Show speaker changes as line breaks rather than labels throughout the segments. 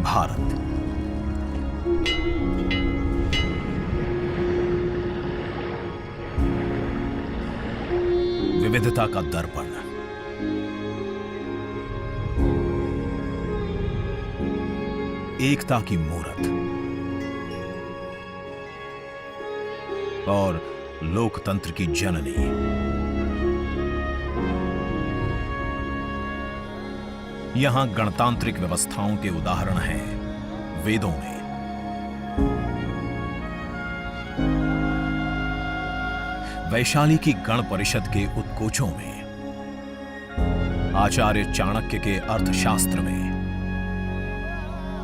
भारत। विविधता का दर्पण, एकता की मूरत और लोकतंत्र की जननी। यहां गणतांत्रिक व्यवस्थाओं के उदाहरण हैं वेदों में, वैशाली की गण परिषद के उत्कोचों में, आचार्य चाणक्य के अर्थशास्त्र में,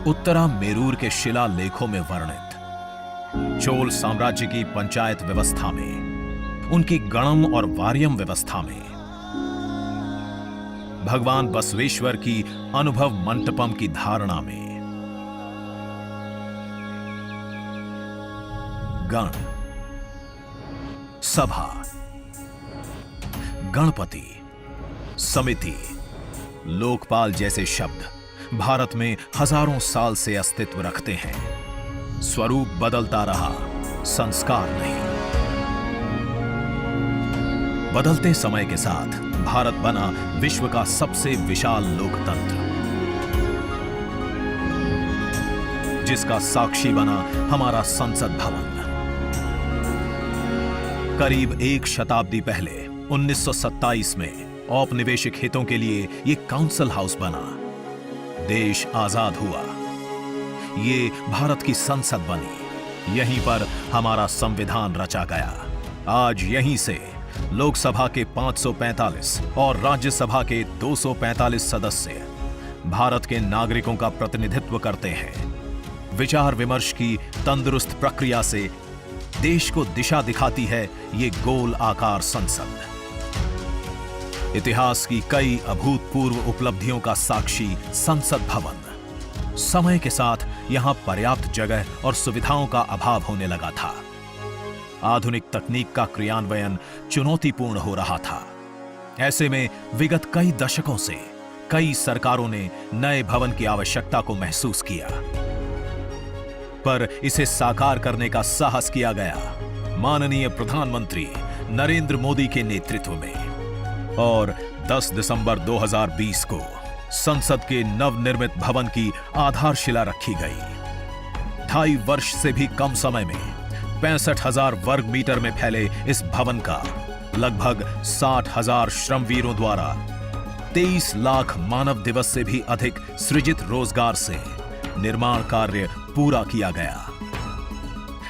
उत्तरा मेरूर के शिलालेखों में वर्णित चोल साम्राज्य की पंचायत व्यवस्था में, उनकी गणम और वार्यम व्यवस्था में, भगवान बसवेश्वर की अनुभव मंटपम की धारणा में। गण, सभा, गणपति, समिति, लोकपाल जैसे शब्द भारत में हजारों साल से अस्तित्व रखते हैं। स्वरूप बदलता रहा, संस्कार नहीं। बदलते समय के साथ भारत बना विश्व का सबसे विशाल लोकतंत्र, जिसका साक्षी बना हमारा संसद भवन। करीब एक शताब्दी पहले 1927 में औपनिवेशिक हितों के लिए यह काउंसिल हाउस बना। देश आजाद हुआ, ये भारत की संसद बनी। यहीं पर हमारा संविधान रचा गया। आज यहीं से लोकसभा के 545 और राज्यसभा के 245 सदस्य भारत के नागरिकों का प्रतिनिधित्व करते हैं। विचार विमर्श की तंदुरुस्त प्रक्रिया से देश को दिशा दिखाती है ये गोल आकार संसद। इतिहास की कई अभूतपूर्व उपलब्धियों का साक्षी संसद भवन। समय के साथ यहां पर्याप्त जगह और सुविधाओं का अभाव होने लगा था। आधुनिक तकनीक का क्रियान्वयन चुनौतीपूर्ण हो रहा था। ऐसे में विगत कई दशकों से कई सरकारों ने नए भवन की आवश्यकता को महसूस किया, पर इसे साकार करने का साहस किया गया माननीय प्रधानमंत्री नरेंद्र मोदी के नेतृत्व में। और 10 दिसंबर 2020 को संसद के नवनिर्मित भवन की आधारशिला रखी गई। 2.5 वर्ष से भी कम समय में 65,000 वर्ग मीटर में फैले इस भवन का लगभग 60,000 श्रमवीरों द्वारा 23 लाख मानव दिवस से भी अधिक सृजित रोजगार से निर्माण कार्य पूरा किया गया,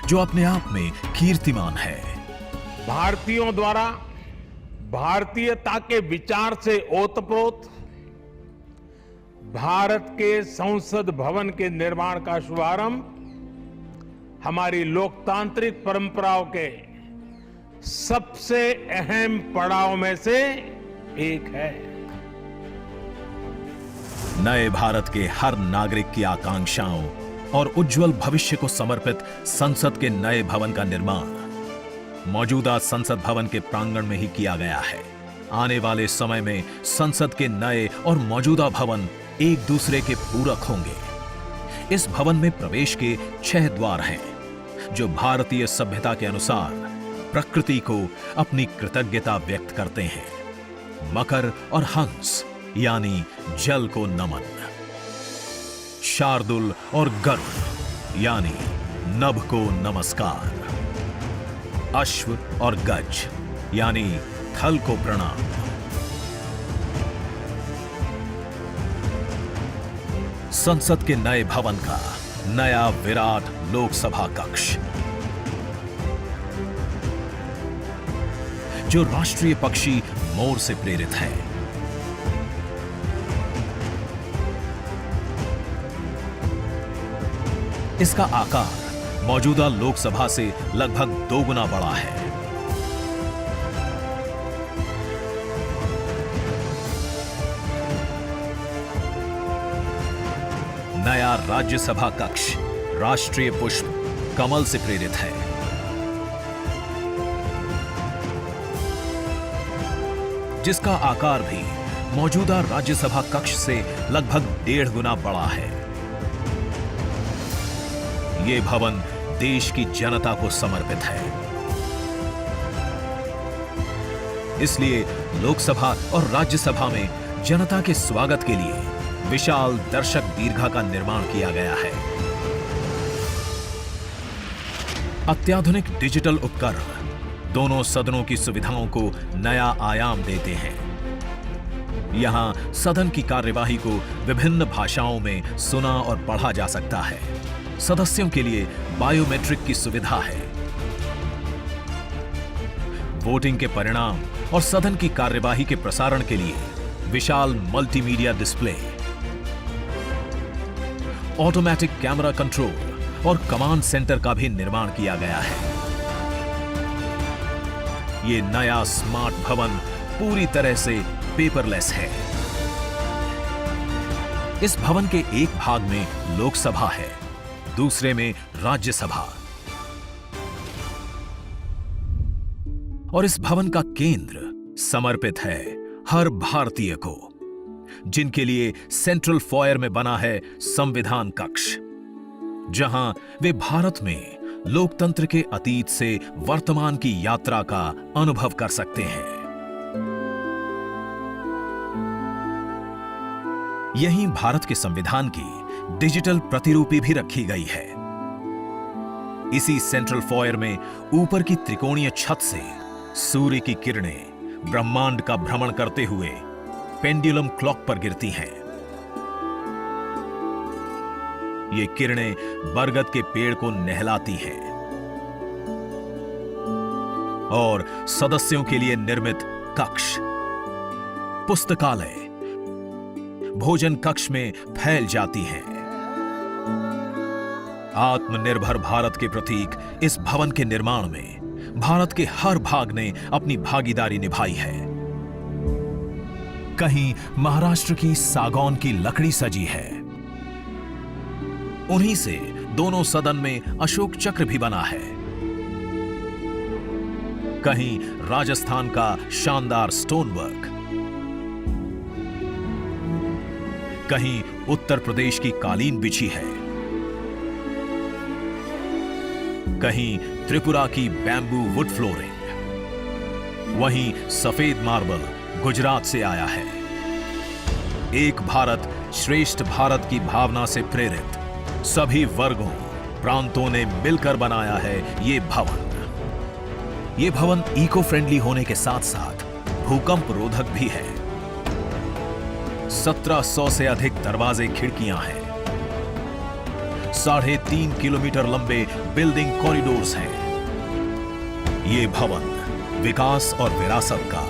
जो अपने आप में कीर्तिमान है।
भारतीयों द्वारा भारतीयता के विचार से ओतप्रोत भारत के संसद भवन के निर्माण का शुभारंभ हमारी लोकतांत्रिक परंपराओं के सबसे अहम पड़ाव में से एक है।
नए भारत के हर नागरिक की आकांक्षाओं और उज्जवल भविष्य को समर्पित संसद के नए भवन का निर्माण मौजूदा संसद भवन के प्रांगण में ही किया गया है। आने वाले समय में संसद के नए और मौजूदा भवन एक दूसरे के पूरक होंगे। इस भवन में प्रवेश के 6 द्वार हैं, जो भारतीय सभ्यता के अनुसार प्रकृति को अपनी कृतज्ञता व्यक्त करते हैं। मकर और हंस यानी जल को नमन, शार्दुल और गरुड़ यानी नभ को नमस्कार, अश्व और गज यानी थल को प्रणाम। संसद के नए भवन का नया विराट लोकसभा कक्ष, जो राष्ट्रीय पक्षी मोर से प्रेरित है। इसका आकार मौजूदा लोकसभा से लगभग 2 गुना बड़ा है। नया राज्यसभा कक्ष राष्ट्रीय पुष्प कमल से प्रेरित है। जिसका आकार भी मौजूदा राज्यसभा कक्ष से लगभग 1.5 गुना बड़ा है। ये भवन देश की जनता को समर्पित है। इसलिए लोकसभा और राज्यसभा में जनता के स्वागत के लिए विशाल दर्शक दीर्घा का निर्माण किया गया है। अत्याधुनिक डिजिटल उपकरण दोनों सदनों की सुविधाओं को नया आयाम देते हैं। यहां सदन की कार्यवाही को विभिन्न भाषाओं में सुना और पढ़ा जा सकता है। सदस्यों के लिए बायोमेट्रिक की सुविधा है। वोटिंग के परिणाम और सदन की कार्यवाही के प्रसारण के लिए विशाल multimedia display, automatic camera control और कमांड सेंटर का भी निर्माण किया गया है। यह नया स्मार्ट भवन पूरी तरह से पेपरलेस है। इस भवन के एक भाग में लोकसभा है, दूसरे में राज्यसभा। और इस भवन का केंद्र समर्पित है हर भारतीय को, जिनके लिए सेंट्रल फॉयर में बना है संविधान कक्ष, जहां वे भारत में लोकतंत्र के अतीत से वर्तमान की यात्रा का अनुभव कर सकते हैं। यहीं भारत के संविधान की डिजिटल प्रतिरूपी भी रखी गई है। इसी सेंट्रल फॉयर में ऊपर की त्रिकोणीय छत से सूर्य की किरणें ब्रह्मांड का भ्रमण करते हुए पेंडुलम क्लॉक पर गिरती हैं। ये किरणें बरगद के पेड़ को नहलाती हैं और सदस्यों के लिए निर्मित कक्ष, पुस्तकालय, भोजन कक्ष में फैल जाती हैं। आत्मनिर्भर भारत के प्रतीक इस भवन के निर्माण में भारत के हर भाग ने अपनी भागीदारी निभाई है। कहीं महाराष्ट्र की सागौन की लकड़ी सजी है, उन्हीं से दोनों सदन में अशोक चक्र भी बना है। कहीं राजस्थान का शानदार स्टोन वर्क, कहीं उत्तर प्रदेश की कालीन बिछी है, कहीं त्रिपुरा की बैम्बू वुड फ्लोरिंग, वहीं सफेद मार्बल गुजरात से आया है। एक भारत श्रेष्ठ भारत की भावना से प्रेरित सभी वर्गों, प्रांतों ने मिलकर बनाया है ये भवन। ये भवन इको फ्रेंडली होने के साथ साथ भूकंप रोधक भी है। 1700 से अधिक दरवाजे, खिड़कियां हैं। 3.5 किलोमीटर लंबे बिल्डिंग कॉरिडोर्स हैं। ये भवन विकास और विरासत का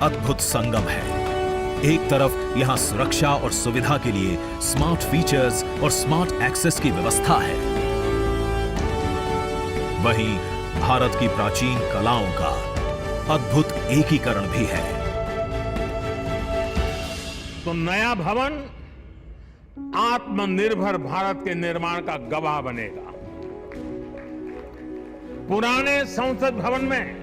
अद्भुत संगम है। एक तरफ यहां सुरक्षा और सुविधा के लिए स्मार्ट फीचर्स और स्मार्ट एक्सेस की व्यवस्था है, वहीं भारत की प्राचीन कलाओं का अद्भुत एकीकरण भी है।
तो नया भवन आत्मनिर्भर भारत के निर्माण का गवाह बनेगा। पुराने संसद भवन में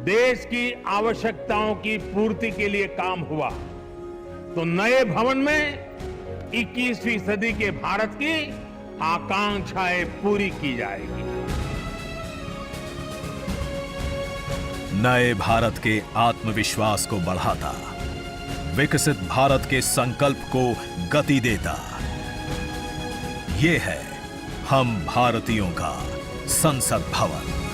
देश की आवश्यकताओं की पूर्ति के लिए काम हुआ, तो नए भवन में 21वीं सदी के भारत की आकांक्षाएं पूरी की जाएगी।
नए भारत के आत्मविश्वास को बढ़ाता, विकसित भारत के संकल्प को गति देता, ये है हम भारतीयों का संसद भवन।